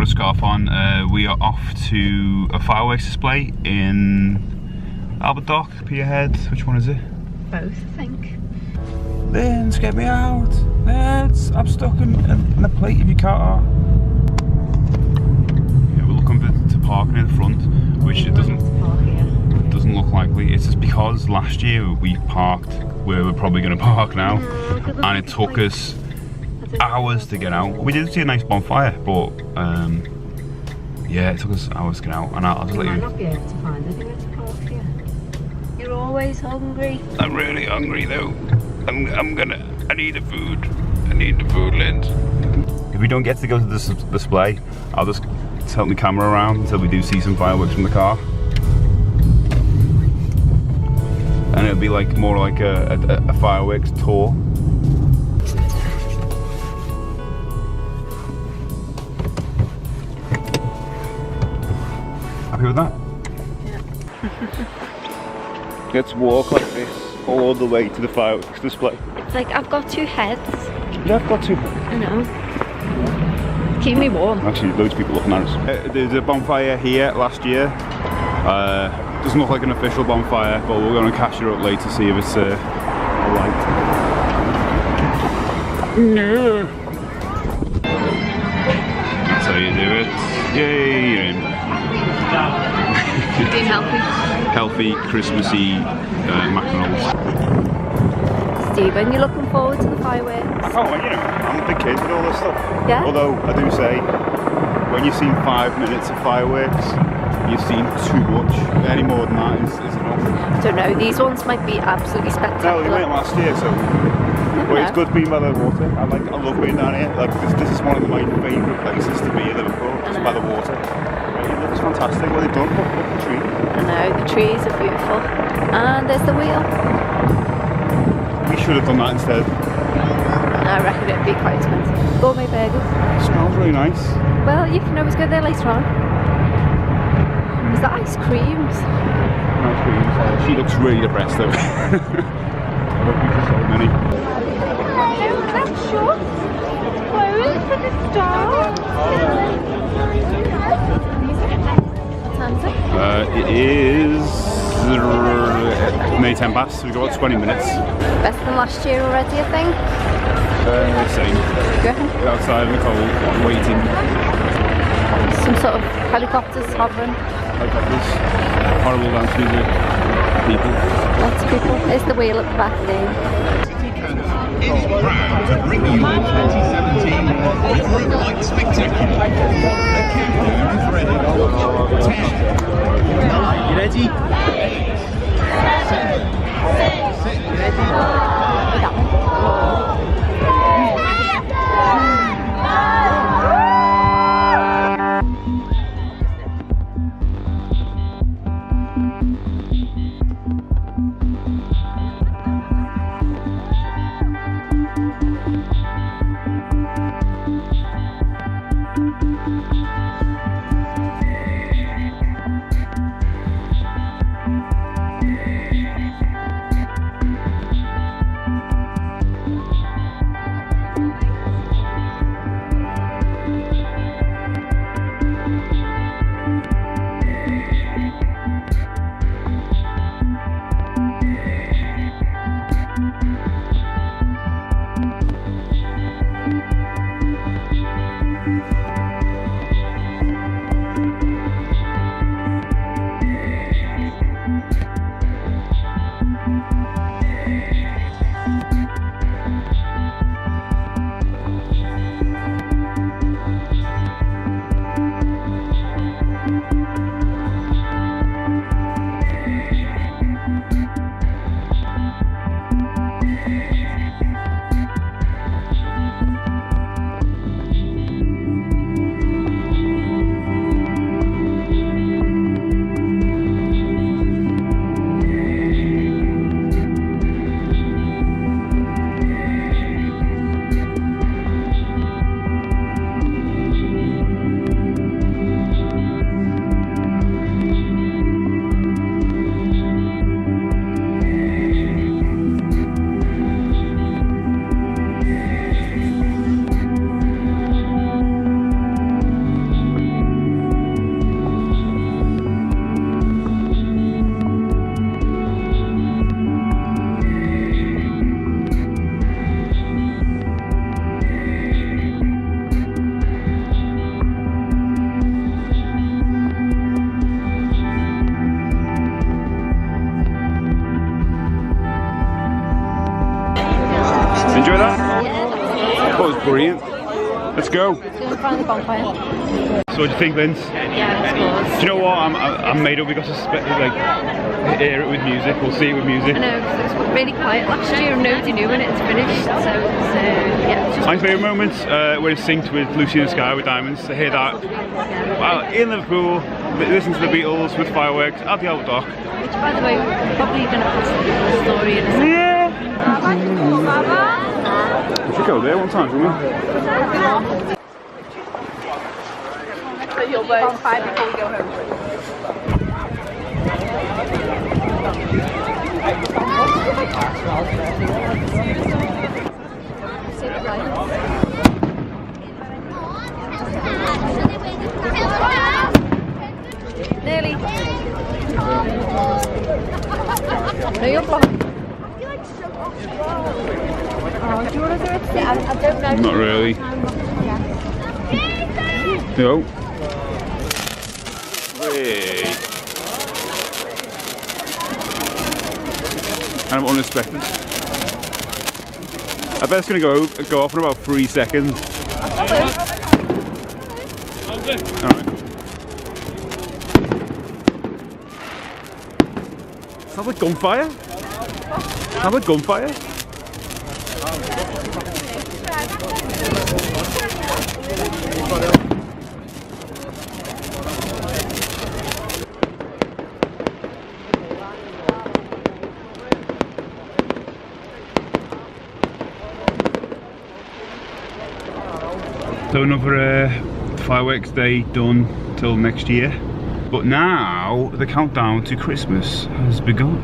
got a scarf on. We are off to a fireworks display in Albert Dock, Pierhead. Which one is it? Both, I think. Vince, get me out. Vince, I'm stuck in the plate of your car. Yeah, we're looking to park near the front, which it doesn't look likely. It's just because last year we parked where we're probably going to park now, and it took us hours to get out. We did see a nice bonfire, but yeah, it took us hours to get out. And I'll just let you. might not be able to find anywhere to park here. You're always hungry. I'm really hungry though. I need the food. I need the food, Lind. If we don't get to go to this display, I'll just tilt the camera around until we do see some fireworks from the car. And it'll be like more like a fireworks tour. Happy with that? Yeah. Let's walk like this all the way to the fireworks display. It's like I've got two heads. Yeah, I've got two heads. I know. Keep me warm. Actually, loads of people looking at us. There's a bonfire here last year. Doesn't look like an official bonfire, but we're going to cash it up later to see if it's alright. No. That's how you do it. Yay, you're in. Being healthy. Healthy, Christmassy macarons. Stephen, you're looking forward to the fireworks? I can't wait, you know, I'm a big kid with all this stuff. Yeah? Although, I do say, when you've seen 5 minutes of fireworks, you've seen too much. Any more than that is enough. I don't know, these ones might be absolutely spectacular. No, they went last year, so well, it's good being by the water. I love being down here. Like this is one of my favourite places to be in Liverpool, just by the water. It looks fantastic. What they've done, look at the tree. I know, the trees are beautiful. And there's the wheel. We should have done that instead. I reckon it'd be quite expensive. Gourmet burgers. It smells really nice. Well, you can always go there later on. Is that ice creams? Ice creams. She looks really depressed though. I don't think there's so many. Hello, that's short. Clothes for the star. What time is it? It is nearly 10 past, so we've got 20 minutes. Better than last year already, I think. Same. Go ahead. We're outside in the cold, waiting. Some sort of helicopters hovering. Helicopters, horrible dance music, people. Lots of people. There's the wheel at the back there. Is proud to bring you the 2017 Liverpool Light Spectacular. The countdown is ready. 10, 9, you ready? 8, 7, 6, Enjoy that? Yeah. That was brilliant. Let's go. Let's go and find the bonfire. So what do you think, Vince? Yeah, it's good. Do you know what? I'm made up. We got to like hear it with music. We'll see it with music. I know, because it was really quiet last year and nobody knew when it's finished. So yeah. It's just My favourite moments when it's synced with Lucy in the Sky with Diamonds. To hear that well, in Liverpool, listen to the Beatles with fireworks at the Old Dock. Which, by the way, we're probably going to post the story in a second. Yeah. We should go there one time, shouldn't we? Bonfire before we go home. Nearly. No, you're fine. Oh, do you want to do it? Yeah, I don't know. Not really. No. Hey. And I'm unexpected. I bet it's going to go off in about 3 seconds. Alright. Sounds like gunfire? Sounds like gunfire? So another fireworks day done till next year. But now the countdown to Christmas has begun.